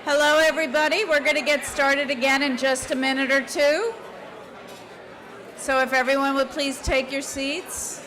Hello, everybody. We're going to get started again in just a minute or two. So if everyone would please take your seats.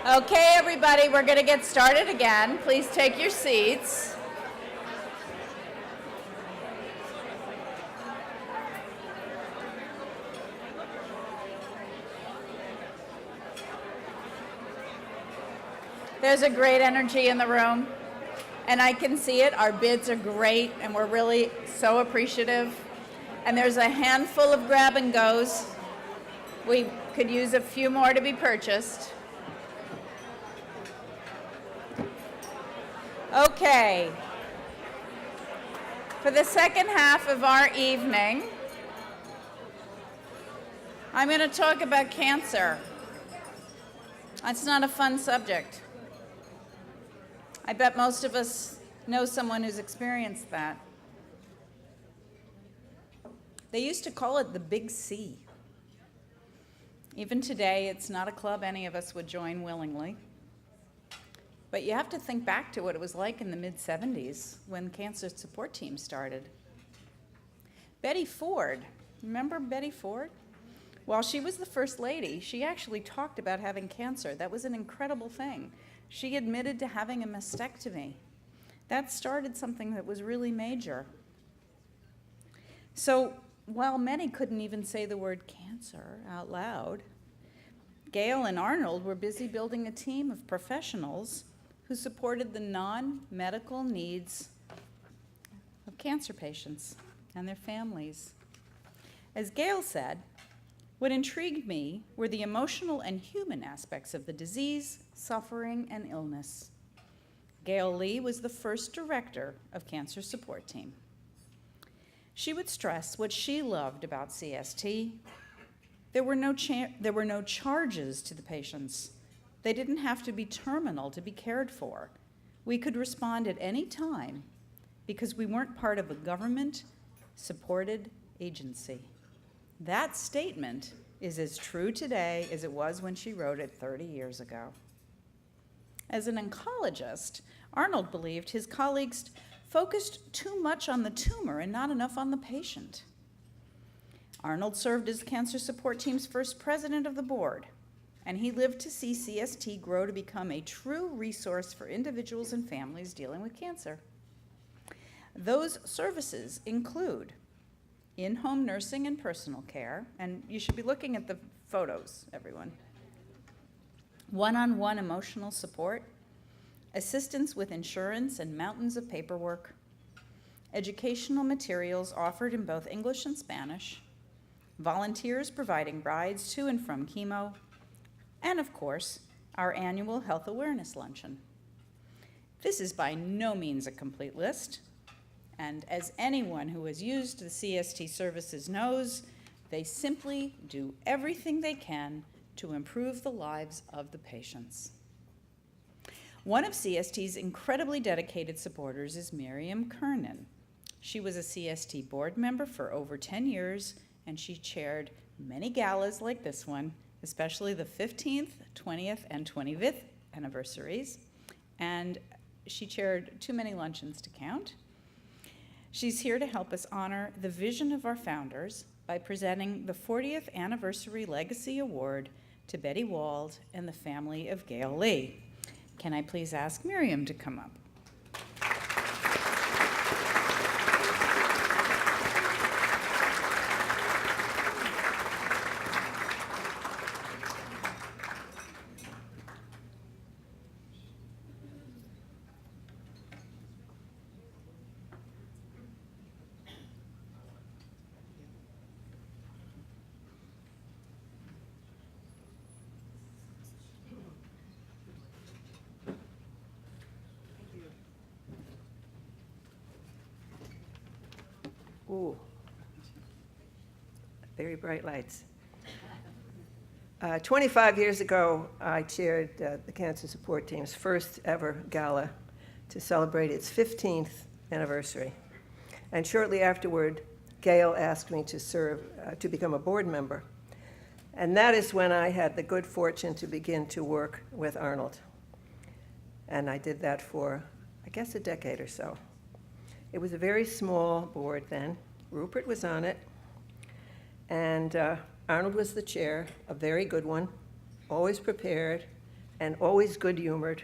Okay, everybody, we're going to get started again. Please take your seats. There's a great energy in the room, and I can see it. Our bids are great, and we're really so appreciative. And there's a handful of grab and goes. We could use a few more to be purchased. Okay. For the second half of our evening, I'm going to talk about cancer. That's not a fun subject. I bet most of us know someone who's experienced that. They used to call it the Big C. Even today, it's not a club any of us would join willingly. But you have to think back to what it was like in the mid-'70s when cancer support teams started. Betty Ford, remember Betty Ford? While she was the first lady, she actually talked about having cancer. That was an incredible thing. She admitted to having a mastectomy. That started something that was really major. So while many couldn't even say the word cancer out loud, Gail and Arnold were busy building a team of professionals who supported the non-medical needs of cancer patients and their families. As Gail said, what intrigued me were the emotional and human aspects of the disease, suffering, and illness. Gail Lee was the first director of Cancer Support Team. She would stress what she loved about CST. There were no charges to the patients. They didn't have to be terminal to be cared for. We could respond at any time because we weren't part of a government-supported agency. That statement is as true today as it was when she wrote it 30 years ago. As an oncologist, Arnold believed his colleagues focused too much on the tumor and not enough on the patient. Arnold served as Cancer Support Team's first president of the board, and he lived to see CST grow to become a true resource for individuals and families dealing with cancer. Those services include in-home nursing and personal care, and you should be looking at the photos, everyone. One-on-one emotional support, assistance with insurance and mountains of paperwork, educational materials offered in both English and Spanish, volunteers providing rides to and from chemo, and of course, our annual Health Awareness Luncheon. This is by no means a complete list, and as anyone who has used the CST services knows, they simply do everything they can to improve the lives of the patients. One of CST's incredibly dedicated supporters is Miriam Kernan. She was a CST board member for over 10 years, and she chaired many galas like this one, especially the 15th, 20th, and 25th anniversaries, and she chaired too many luncheons to count. She's here to help us honor the vision of our founders by presenting the 40th Anniversary Legacy Award to Betty Wald and the family of Gail Lee. Can I please ask Miriam to come up? Ooh, very bright lights. 25 years ago, I chaired the Cancer Support Team's first ever gala to celebrate its 15th anniversary. And shortly afterward, Gail asked me to serve, to become a board member. And that is when I had the good fortune to begin to work with Arnold. And I did that for, I guess, a decade or so. It was a very small board then. Rupert was on it. And Arnold was the chair, a very good one, always prepared, and always good-humored.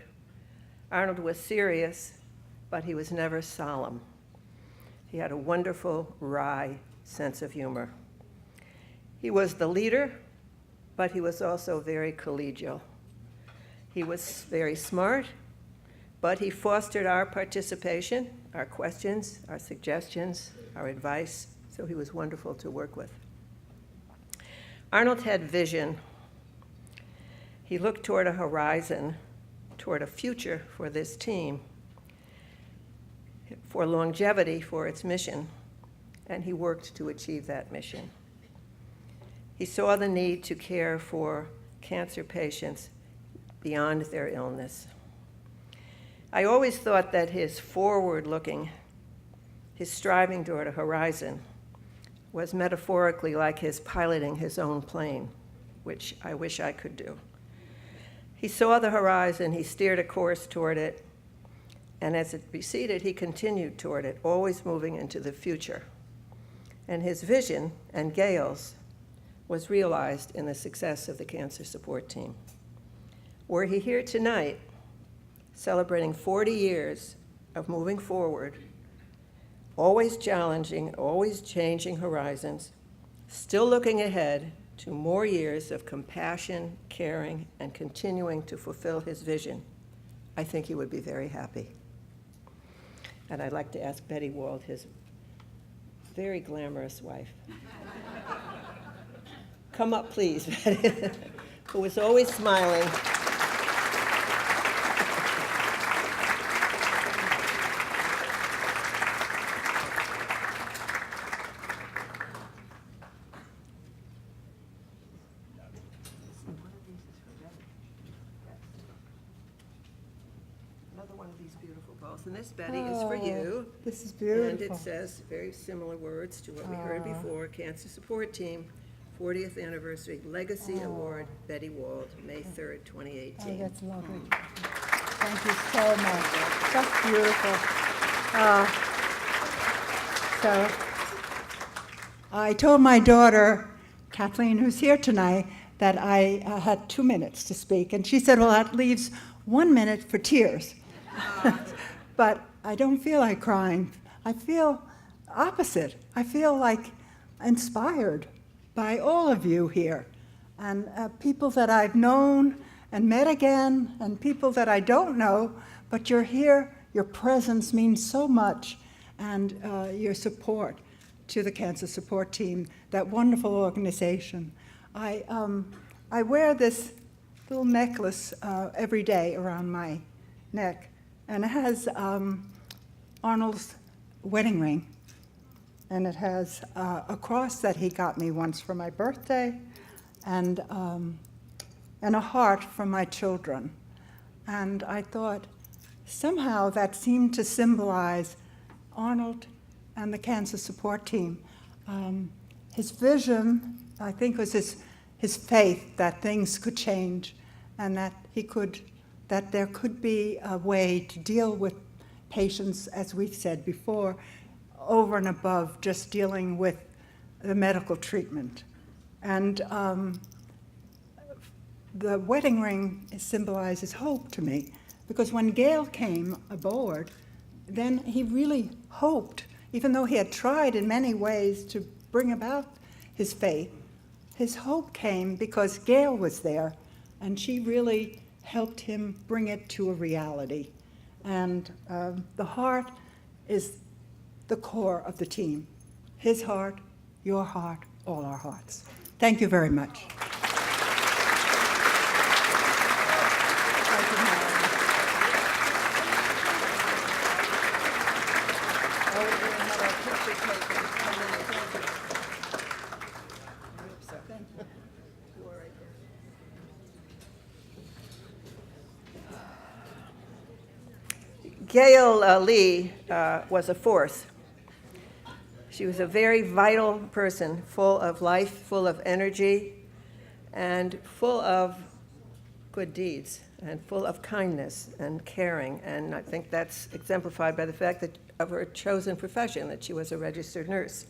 Arnold was serious, but he was never solemn. He had a wonderful, wry sense of humor. He was the leader, but he was also very collegial. He was very smart, but he fostered our participation, our questions, our suggestions, our advice, so he was wonderful to work with. Arnold had vision. He looked toward a horizon, toward a future for this team, for longevity for its mission, and he worked to achieve that mission. He saw the need to care for cancer patients beyond their illness. I always thought that his forward-looking, his striving toward a horizon, was metaphorically like his piloting his own plane, which I wish I could do. He saw the horizon, he steered a course toward it, and as it receded, he continued toward it, always moving into the future. And his vision, and Gail's, was realized in the success of the Cancer Support Team. Were he here tonight, celebrating 40 years of moving forward, always challenging, always changing horizons, still looking ahead to more years of compassion, caring, and continuing to fulfill his vision, I think he would be very happy. And I'd like to ask Betty Wald, his very glamorous wife. Come up, please, Betty, who was always smiling. Another one of these beautiful bowls. And this, Betty, is for you. This is beautiful. And it says very similar words to what we heard before. Cancer Support Team, 40th Anniversary Legacy Award, Betty Wald, May 3rd, 2018. Oh, that's lovely. Thank you so much. That's beautiful. So I told my daughter, Kathleen, who's here tonight, that I had 2 minutes to speak. And she said, well, that leaves 1 minute for tears. But I don't feel like crying. I feel opposite. I feel like inspired by all of you here, and people that I've known and met again, and people that I don't know, but you're here, your presence means so much, and your support to the Cancer Support Team, that wonderful organization. I wear this little necklace every day around my neck, and it has Arnold's wedding ring. And it has a cross that he got me once for my birthday, and a heart for my children. And I thought somehow that seemed to symbolize Arnold and the Cancer Support Team. His vision, I think, was his faith that things could change, and that there could be a way to deal with patients, as we've said before, over and above just dealing with the medical treatment. And the wedding ring symbolizes hope to me, because when Gail came aboard, then he really hoped, even though he had tried in many ways to bring about his faith, his hope came because Gail was there, and she really helped him bring it to a reality. And the heart is the core of the team. His heart, your heart, all our hearts. Thank you very much. Gail Lee was a force. She was a very vital person, full of life, full of energy, and full of good deeds, and full of kindness and caring. And I think that's exemplified by the fact that of her chosen profession, that she was a registered nurse.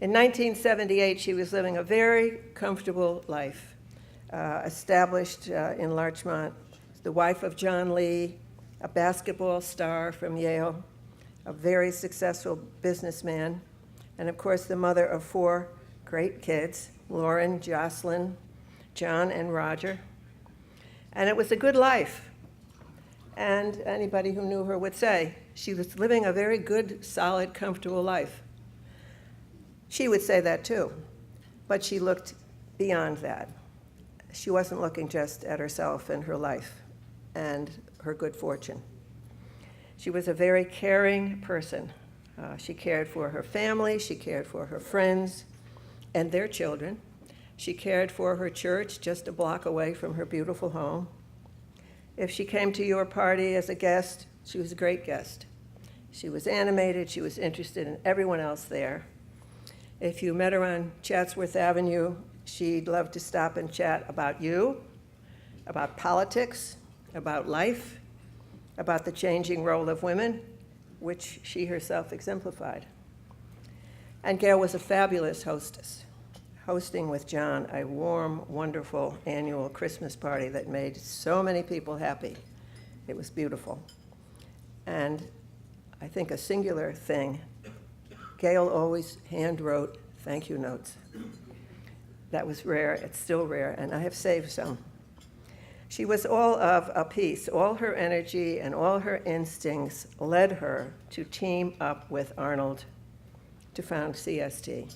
In 1978, she was living a very comfortable life, established in Larchmont, the wife of John Lee, a basketball star from Yale, a very successful businessman, and of course the mother of 4 great kids, Lauren, Jocelyn, John, and Roger. And it was a good life. And anybody who knew her would say she was living a very good, solid, comfortable life. She would say that too, but she looked beyond that. She wasn't looking just at herself and her life and her good fortune. She was a very caring person. She cared for her family, she cared for her friends and their children. She cared for her church just a block away from her beautiful home. If she came to your party as a guest, she was a great guest. She was animated, she was interested in everyone else there. If you met her on Chatsworth Avenue, she'd love to stop and chat about you, about politics, about life, about the changing role of women, which she herself exemplified. And Gail was a fabulous hostess, hosting with John a warm, wonderful annual Christmas party that made so many people happy. It was beautiful. And I think a singular thing, Gail always hand-wrote thank you notes. That was rare, it's still rare, and I have saved some. She was all of a piece. All her energy and all her instincts led her to team up with Arnold to found CST,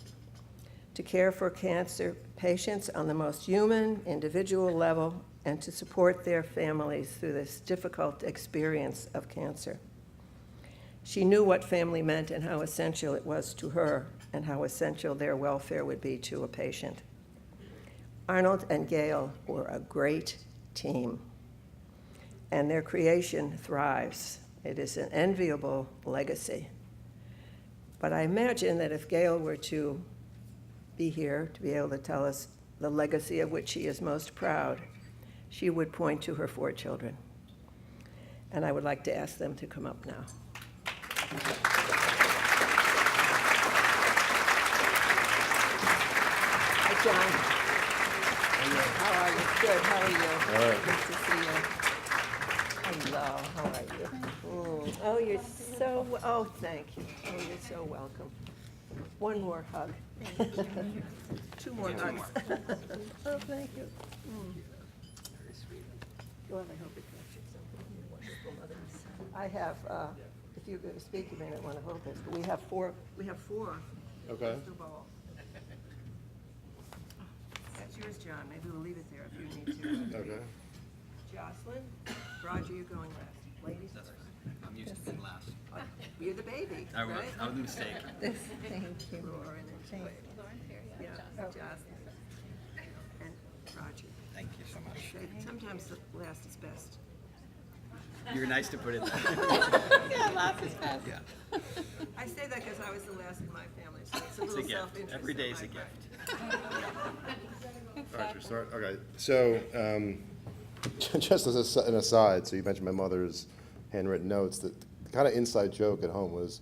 to care for cancer patients on the most human, individual level, and to support their families through this difficult experience of cancer. She knew what family meant and how essential it was to her and how essential their welfare would be to a patient. Arnold and Gail were a great team, and their creation thrives. It is an enviable legacy. But I imagine that if Gail were to be here to be able to tell us the legacy of which she is most proud, she would point to her 4 children. And I would like to ask them to come up now. Hi, John. How are you? Good, how are you? All right. Good to see you. Hello, how are you? Oh, you're so, oh, thank you. Oh, you're so welcome. One more hug. 2 more hugs. Oh, thank you. Well, I hope it captures something. You're wonderful mothers. I have, if you're going to speak, you may not want to hold this, but we have 4. Okay. Crystal balls. That's yours, John. Maybe we'll leave it there if you need to. Okay. Jocelyn, Roger, you're going last. Ladies first. I'm used to being last. You're the baby, I was, right? I was a mistake. Thank you. Lauren and yeah, Jocelyn. And Roger. Thank you so much. Sometimes the last is best. You're nice to put it there. Yeah, last is best. Yeah, I say that because I was the last in my family, so it's a it's a little gift. self-interest. Every day is a on my gift. All right, we start. Okay, so just as an aside, so you mentioned my mother's handwritten notes. The kind of inside joke at home was